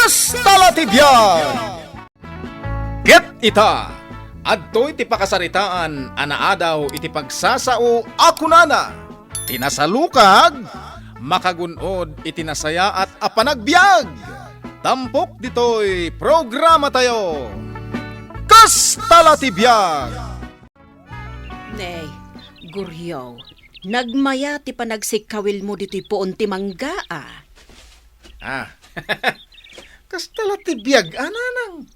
Kastalatibyan! Get ita! Adto'y ti pakasaritaan, anaadaw iti pagsasao ako nana. Tinasalukag, makagunod iti nasaya at apanagbiag. Tampok dito'y programa tayo. Kastalatibyan! Nay, guryaw, nagmaya ti panagsikawil mo dito'y poon ti manggaa. Kastalatibiyag, ananang.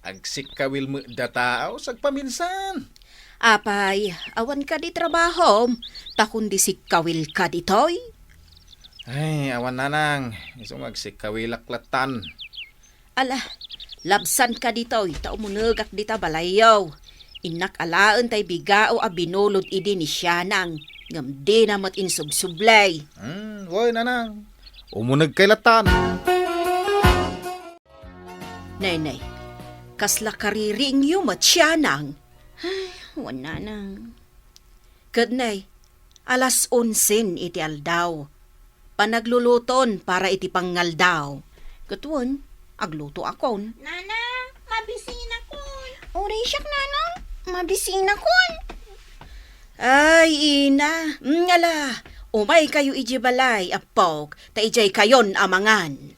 Agsikawil mo datao sagpaminsan. Apay, awan ka di trabaho, takon di sikawil ka ditoy. Ay, awan nanang. Isong agsikawil-aklatan. Ala, labsan ka ditoy, taumunagak di ta balayaw. Inak alaan tay bigao a binulod idi ni Sianang, ngam di namat insubsublay. Woy nanang. Umunag kay latan. Nay, kasla kariring yu mat Sianang. Ay, wala nang. Kadnay, alas 11 iti aldaw. Panagluluton para iti pangaldaw. Katuan, agluto akon. Nana, mabisina kon. Oray siyak, nanang. Mabisina kon. Ay, ina. Ngala, umay kayo ijibalay, apok, ta ijay kayon amangan.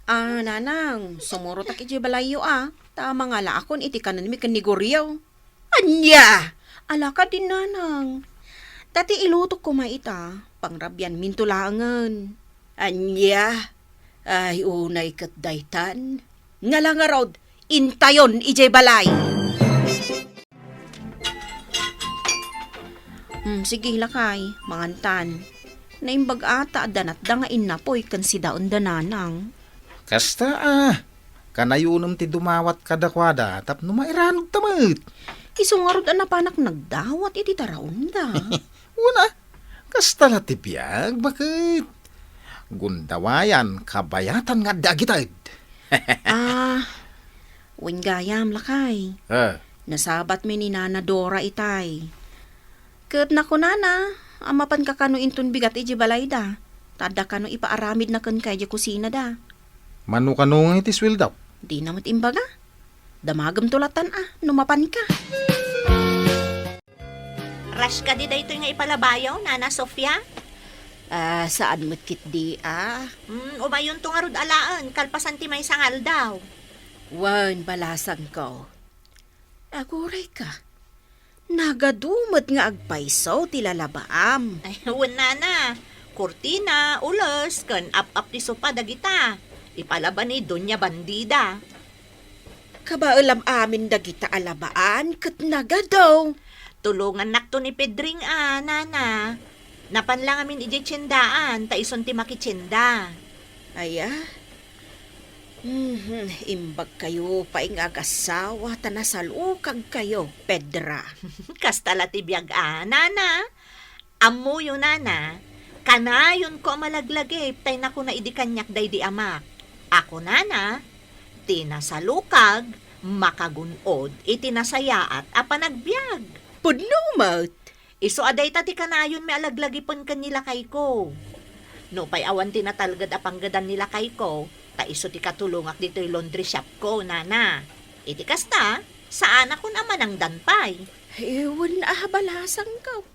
Nanang, sumurot ak ijibalay yu Tama nga la akon, iti kanan mi kaniguryaw. Anya! Ala ka din, nanang. Tati ilutok ko maita, pangrabyan mintulangan. Anya! Ay, unay kat daytan. Nga lang nga rod, intayon ijay balay. Sige lakay, mangantan. Naimbag ata danat da nga inapoy kan si daon dananang. Kasta kanayunom ti dumawat kadakwada tap numairanog tamit. Isungarod na panak nagdawat iti taraon da. Una, kasta latipyag, bakit? Gundawayan, kabayatan nga dagitad. Wingayam lakay. Nasabat mi ni Nana Dora itay. Kat na ko nana, amapan ka kano intun bigat iji balay da. Tada kano ipaaramid na kan kaya kusina da. Manu kanong iti swil daw? Di namat imbaga. Damagam tulatan numapan ka. Rush ka di dayto nga ipalabayaw, Nana Sofia? Saan mo't kit di Umayon to nga rod alaan, kalpasan ti may sangal daw. Wan balasan ko. Aguray ka. Nagadumot nga agpaiso ti lalabaam. Ay, Nana. Kurtina, ulos, kan up ti sopa dagita. Ipalaban ni Donya Bandida. Kabaalam amin dagita alabaan kat nagadaw. Tulungan nakto ni Pedring Nana. Napan lang amin ijay tsendaan, taison ti makitsenda. Aya? Imbag kayo paing agasawa, tanasalukag kayo, Pedra. Kastala ti biyag Nana. Amo yun, Nana. Kanayon ko malaglagip, tay na ko na idikanyak day di amak. Ako, Nana, tinasalukag, makagunod, itinasayaat, apanagbiag. Pudnumat! Iso aday ti kanayon may alaglagipon kanila kay ko. No pay awan tinatalgad apanggadan nila kay ko, ta iso ti katulungak dito'y laundry shop ko, Nana. Iti kasta, saan ako naman ang danpay? Ewan balasan ka.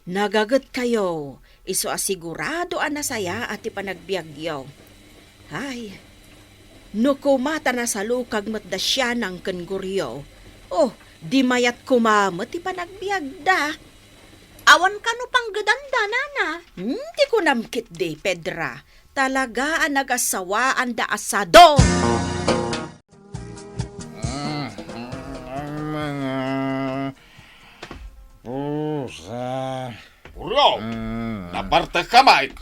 Nagagat kayo, iso asigurado nasaya at ipanagbiagyaw. Ay, no kumata na sa lukag matda siya ng kanguryo. Oh, di mayat kumamat ipanagbiag da. Awan ka no pang gadanda, Nana. Di ko namkit di, Pedra. Talaga ang nagasawaan da asado. Mga pusa. Uro, naparte ka, Mike.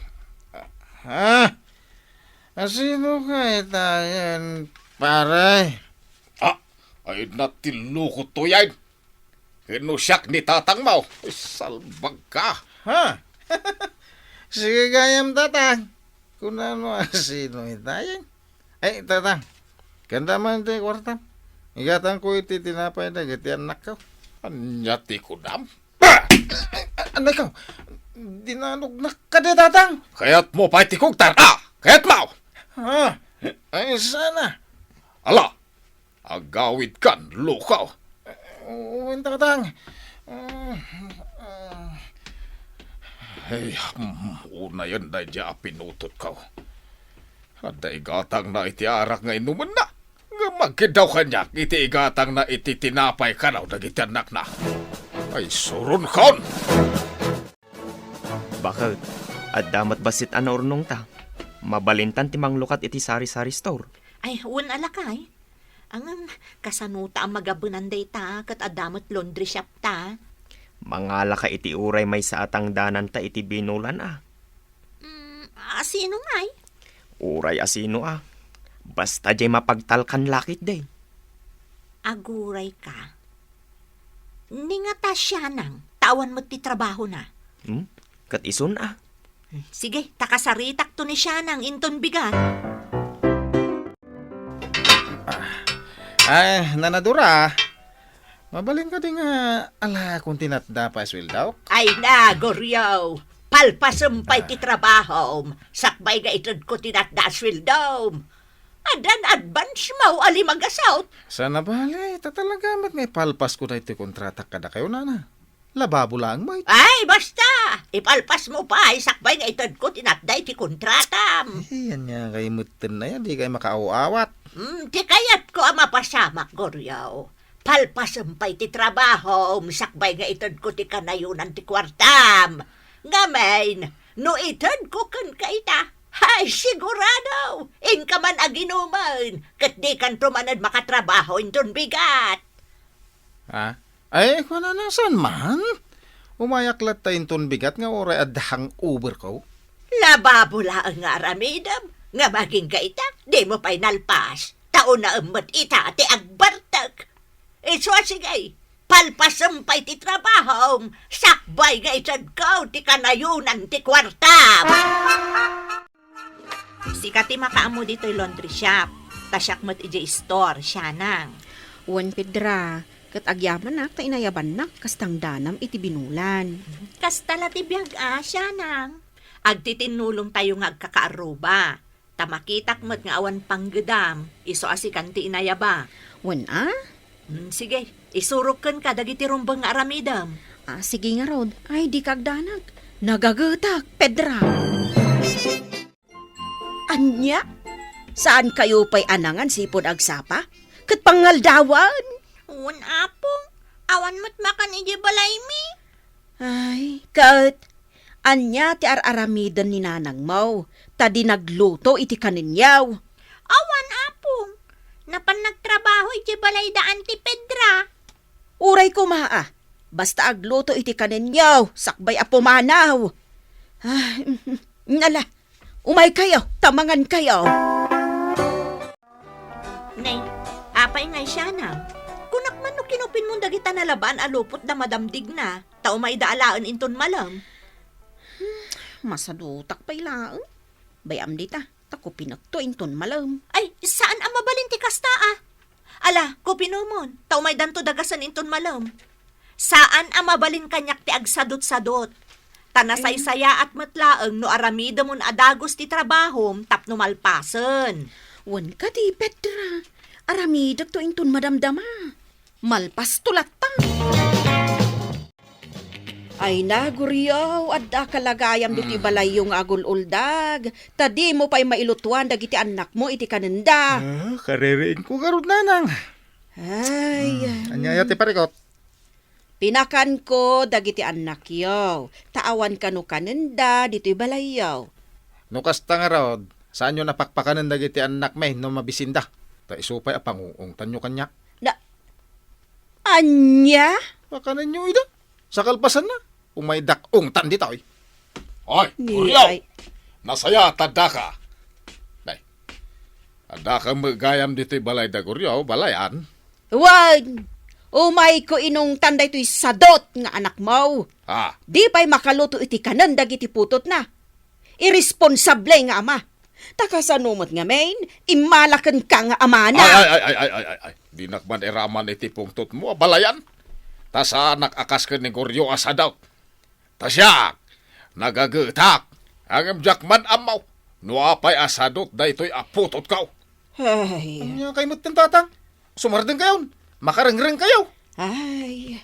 Sino ka itayan, pare? Ay natilukot to yan. Hinusyak ni tatang mo. Salbag ka. Sige gayam, tatang. Kung ano, sino itayan? Ay, tatang. Ganda man ito yung kwartam. Igatan ko iti tinapay na giti anak ko. Anyati ko dam. Anak ko, dinanugnak ka di, tatang. Kaya't mo pa itikog tar. Kaya't mo. Ay, sana. Ala, agawid kan, lukaw. Winta ka tang. Hey, una yan day di pinutot ka. Ada igatang na itiarak nga inuman na. Nga magkidaw kanya, iti igatang na iti tinapay ka raw dagiti anak na. Ay, surun kon! Bakit? At damat basit ana urnong ta. Mabalintan ti manglukat iti sari-sari store. Ay, un alakay. Ang kasanuta ang magabunan day ta, kat adamot laundry shop ta. Mangala ka iti uray may sa atang danan ta iti binulan ah. Sino ngay? Uray asino ah. Basta jay mapagtalkan lakit day. Aguray ka. Ni nga ta siya nang, tawan mo ti trabaho na. Kat ison ah. Sige, takasaritak to ni siya nang inton bigat. Ay, nanadura. Mabalin ka din nga, ala, kung tinatda pa swil daw. Ay na, Goryo. Palpasumpay ti trabaho. Sakbay nga itod ko tinatda swildom. Adan advance mo, alimagasaut. Sana bali, tatalaga mat ngay palpas ko na iti kontrata kada kayo, nana. Lababo lang mo. Ay, basta. Ipalpas mo pa, sakbay nga itod ko tinatda iti kontratam. Yan nga kayo mutin na yan, di kayo makauawat. Di kayat ko ang mapasamak, Goryo. Palpasumpay ti trabaho. Sakbay nga itod ko ti kanayunan ti kwartam. Ngamen, no itod ko kan kaita. Ay, sigurado. Inka man aginuman. Kat di kan tumanad makatrabaho inton bigat. Ha? Ay, kung na nasan man? Umayaklat tayo ton bigat nga oray adahang Uber ko. Lababula ang nga aramidam. Nga maging kaita, di mo pa'y nalpas. Taon na umot ita ti agbartag. Iso sige, palpasampay ti trabaho. Sakbay nga itad ko ti kanayunan ti kwarta. Sika ti makaamo dito'y laundry shop. Tasyak mo't iji store, siya nang. Wan Pedra, kat agyaman nak, ta inayaban nak, kastang danam iti binulan. Kastala ti biyag siya nang. Agtitinulong tayo nga agkakaaruba. Tamakitak mo't nga awan panggedam. Iso asikan ti inayaba. Wan ah? Sige, isurukan ka dagiti rumbang nga aramidam. Sige nga Rod, ay di kagdanag. Nagagutak, Pedra. Anya? Saan kayo pa'y anangan sipod agsapa? Kat pangaldawan? Un apong, awan mo't makan iji balay mi. Ay, kat, anya ti araramidan ni nanang mo, tadi nagluto iti kaninyaw. Awan apong, napan nagtrabaho iji balay daan ti Pedra. Uray ko maa, basta agluto iti kaninyaw, sakbay apumanaw. Ay, nala, umay kayo, tamangan kayo. Nay, apay ngay siya na. Kunak man no kinupin mong dagita na laban alupot na madamdig na. Tao may daalaan inton malam. Masadutak pa'y laang. Bayam dita, tako pinagtuin ton malam. Ay, saan ang mabalin ti kasta Ala, kupinumon. Tao may danto dagasan inton malam. Saan ang mabalin kanyak ti agsadot-sadot? Tanasaysaya at matlaang no aramida mon adagos ti trabahom tapno malpasen. Wan ka di, Petra. Aramidag to inton madamdama. Malpas tulata. Ay naguriyaw, adda kalagayam diti balay yung agul-uldag. Tadi mo pa'y mailutuan dagiti anak mo iti kanenda. Kaririin ko garod nanang. Ay, Anyaya ti parikot. pinakan ko dagiti anak yaw. Taawan kanu kanenda diti balay yaw. No kasta nga rod, saan nyo napakpakanan dagiti anak may no mabisinda? Ta isupay apanguong tanyo kanya. Anya? Pakanan nyo ida. Sa kalpasan na. Umay dakong tan dito eh. Ay, Uryaw! Nasaya, tada ka. Nay, tada ka magayam dito'y balay da Uryaw, balayan. Wan! Umay ko inong tanday to'y sadot nga anak mo. Ha? Di pa'y makaluto iti kanan dagiti putot na. Irresponsable nga ama. Takasanumot nga main, imalakan ka nga ama na. Ay. Di nakman eraman iti pungtot mo, balayan. Ta sa anak akas ka ni Goryo asadaw. Ta siya, nagagutak. Ang jakman amaw. Nuapay asadot da ito'y aputot kaw. Ay, Anya kay mo tatang. Sumardeng kayo. Makarengreng kayo. ay,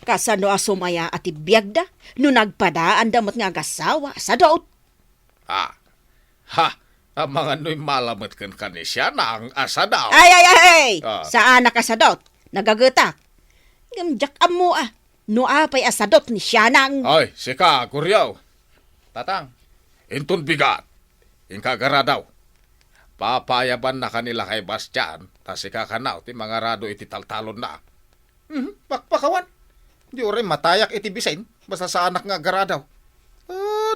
kasano asumaya at ibiyag da, no nagpadaan damot nga agasawa sa daot. Ha? Ang mga no'y malamat kan kanisya na ang asa daw. Ay! Ah. Saan ka sa daot? Nagagetak. Gamjak mo no apay asadot ni siya nang... Ay, sika, kuryaw. Tatang, intun bigat. Inkagara daw. Papayaban na kanila kay Bastian, tas sika kanaw, ti mga rado iti taltalon na. Pakpakawan. Di oray matayak iti bisain. Basta sa anak nga garadaw.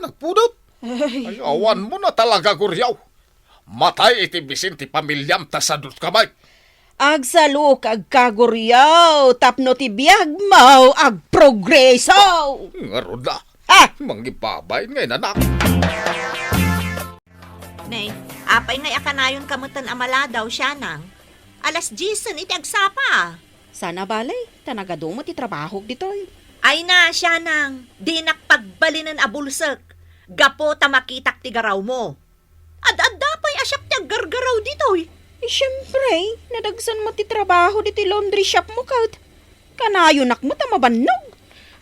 Nagpudot. Ay, awan mo na talaga, kuryaw. Matay iti bisin ti pamilyam tasadot kamay. Agsalo kag kaguryaw, tapno ti biyag mau ag progreso. Ngaro na. Ah! Mangipabay ngayon, anak. Nay, apay ngay akanayon kamutan amala daw siya nang. Alas 10 iti agsapa. Sana balay, tanagado mo ti trabaho ditoy. Ay na siya nang, di nakpagbalinan abulsek. Gapo ta makitak ti garaw mo. Ad-adda pa'y asyak ti gargaraw ditoy. Siyempre, nadagsan mo ti trabaho diti laundry shop mo kaut. Kanayonak mo ta mabannog.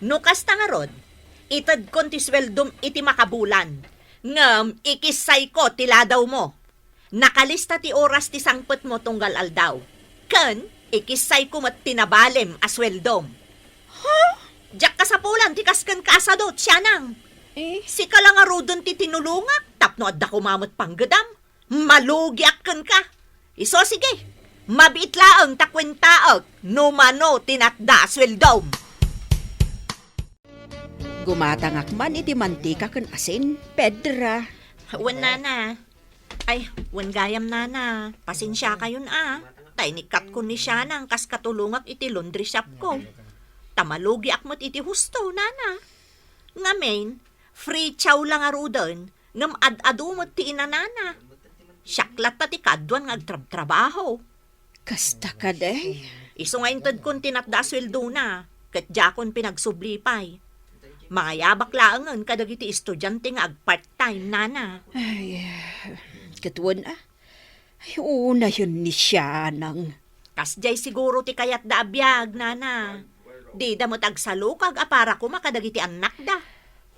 Nukas ta nga rod, itad kon ti sweldom iti makabulan. Ngam, ikisay ko tiladaw mo. Nakalista ti oras ti sangpet mo tunggal aldaw. Ken, ikisay ko mat tinabalem asweldom. Ha? Diyak kasapulan ti kasken kasadot siya nang. Si ka lang nga rodon ti tinulungak, tapno adda kumamot panggadam. Malugyak ken ka. Iso sige, mabiit laang takwentaag, no mano tinatda asweldom. Gumatangak man iti mantika ken asin, Pedra. Wan nana. Ay, wan gayam nana. Pasensya kayon Tainikat ko ni siya nang kas katulungak iti laundry shop ko. Tamalugi akmot iti husto, nana. Ngamen, free chow lang arudon, ngam ad-adumot ti inanana. Syaklat ta ti kadwan nga agtrab-trabaho. Kasta ka day. Iso nga intad kon tinatda sweldo na, kat jakon pinagsublipay. Mga yabak laangan kadag iti estudyante nga ag-part-time, nana. Ay, katuan Ay, una yun ni siya nang. Kasjay siguro ti kayat da abiyag, nana. Di da mo tagsalukag apara ko makadag iti anak da.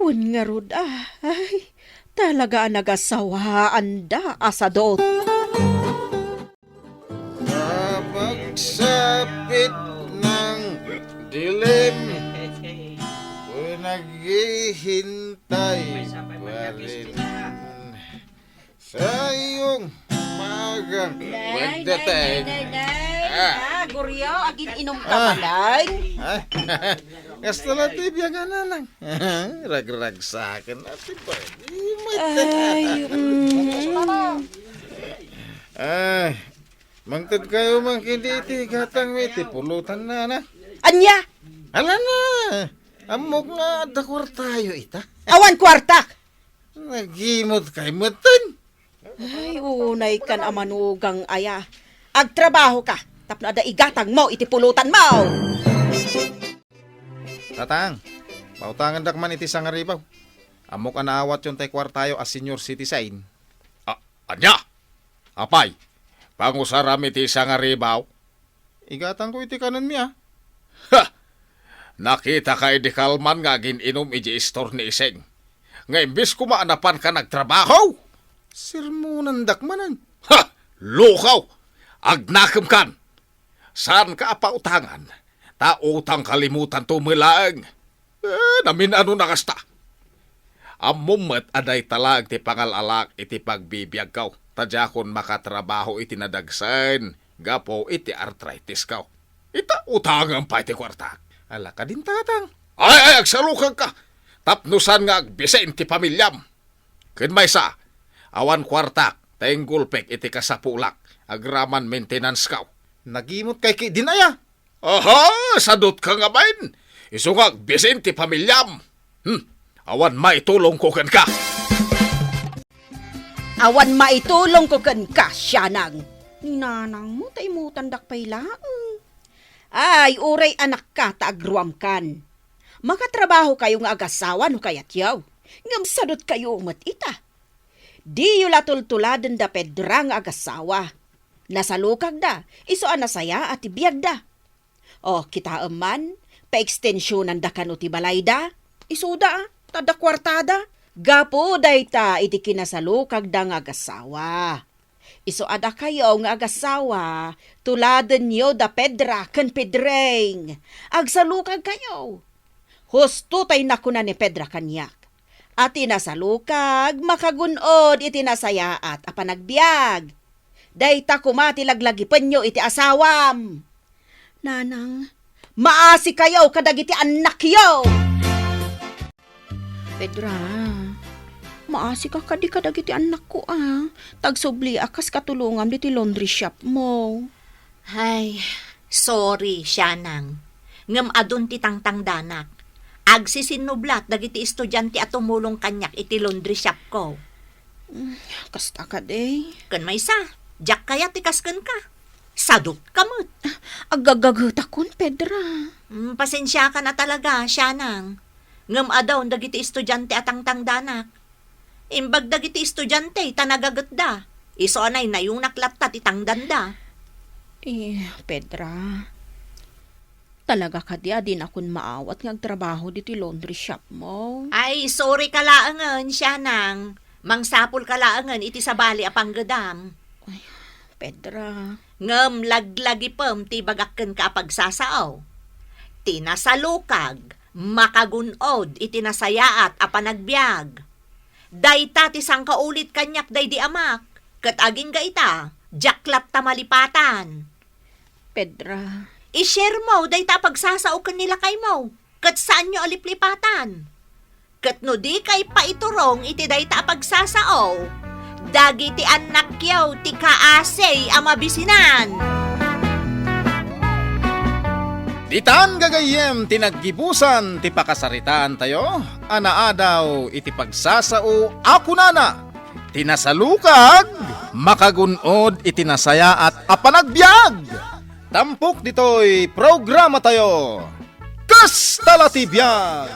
Un nga rod ay, talaga nagasawaan da asadot. Pagsapit ng dilim, naghihintay pa rin sa iyong magang pagdating. Guryaw, agin inom ka balay. Kasta na tibyagan na lang. Rag-rag sa akin natin ba? Ay, mangtad kayo mangkinditi, gatang may tipulutan na. Anya, Ala na, amok nga dakwar tayo ita. awan kwartak. Nagimot kay matan. Ay, unay kan amanugang aya. Agtrabaho ka, tapno ada igatang mo, itipulutan mo. Tatang, pautangan dakman iti sangaribaw. Amok anaawat yung tay kwartayo as senior citizen. Anya? Apay, pangusarami ti isang aribaw. Igatang ko iti kanan miya. Ha! Nakita ka di kalman nga gininom iji store ni Iseng. Nga imbis kumaanapan ka nagtrabaho. Sirmunan dakmanan. Ha! Lukaw! Agnakam kan! Saan ka pautangan? Tautang kalimutan tumilaang. Namin ano nakasta. Amumet aday talag ti pangalalak iti pagbibiyag kaw. Tadya kon makatrabaho iti nadagsan. Gapo iti arthritis kaw. Ita utangan pa iti kwarta. Ala ka din tatang. Ay, agsalukag ka. Tapnusan nga agbisen ti pamilyam. Kinmaysa, awan kwartak, tayong gulpek iti kasapulak, agraman maintenance kaw. Nagimot kay dinaya. Aha, sadot ka nga bain. Isungag bisin ti pamilyam. Awan maitulong ko kan ka. Awan maitulong ko kan ka, siya nang. Ninanang mo, tay mo tandak pay laang. Ay, uray anak ka, taagruam kan. Makatrabaho kayo nga agasawa no kayat yaw. Ngamsadot kayo umat ita. Di yu latultuladan da Pedra nga agasawa. Nasalukag da, iso ang nasaya at ibiyag da. O, kita man, pa-extensyonan da kano ti balay da. Iso da, tada kwartada. Gapo dayta iti kinasalukag da nga agasawa. Iso ada kayo nga agasawa, tuladen nyo da Pedra ken Pedreng. Agsalukag kayo. Husto tay nakuna ni Pedra kanyak. At inasalukag, makagunod iti nasayaat a panagbiag. Dayta kumati laglagipan nyo iti asawam. Nanang, maasi kayo kadagiti anak yo. Pedra, maasi ka kadagiti anak ko Tagsubli akas katulungam diti laundry shop mo. Ay, sorry, Syanang. Ngem adun ti tangtang danak. Agsisinublat dagiti estudyante at tumulong kanyak iti laundry shop ko. Kasta ka day. Ken maysa, jak kaya tikasken ka. Sadot kamot. Agagagutakon, Pedra. Pasensya ka na talaga, Syanang. Ngem adaw dagiti estudyante at tangtang danak. Imbag dagiti estudyante tanagaget da. Iso anay na yung naklatta titangdan da. Pedra. Talaga ka din akon maawat ng trabaho diti laundry shop mo. Ay, sorry ka laangan, Syanang. Mangsapol ka laangan iti sabali apang gadam. Pedra. Ngem laglagi pem ti bagakken ka pagsasaaw. Tinasalukag, makagunod iti nasayaat a panagbiag. Dayta ti sangkaulit kanyak day di amak, ket aging gaita, jaklat ta malipatan. Pedra. I-share mo, dayta pagsasao ken nila kay mo, ket saan nyo aliplipatan. Ket no di kay paiturong iti dayta pagsasao, dagiti anak yaw ti kaasay a mabisinan. Ditan gagayem tinaggibusan ti pakasaritaan tayo, anaadaw iti pagsasao ako nana. Tinasalukag, makagunod iti nasaya at apanagbiag. Tampok dito'y programa tayo. Kastalatibiyag!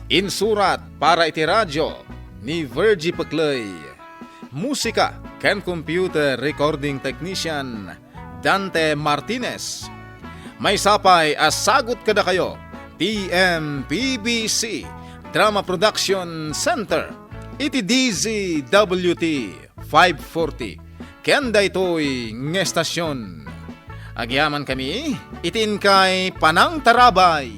Insurat para iti radyo ni Virgie Paclay. Musika ken computer recording technician Dante Martinez. May sapay as sagot kada kayo, TMPBC Drama Production Center, iti DZWT 540. Kenda ito'y ngestasyon. Agyaman kami, itin kay Panang Tarabay.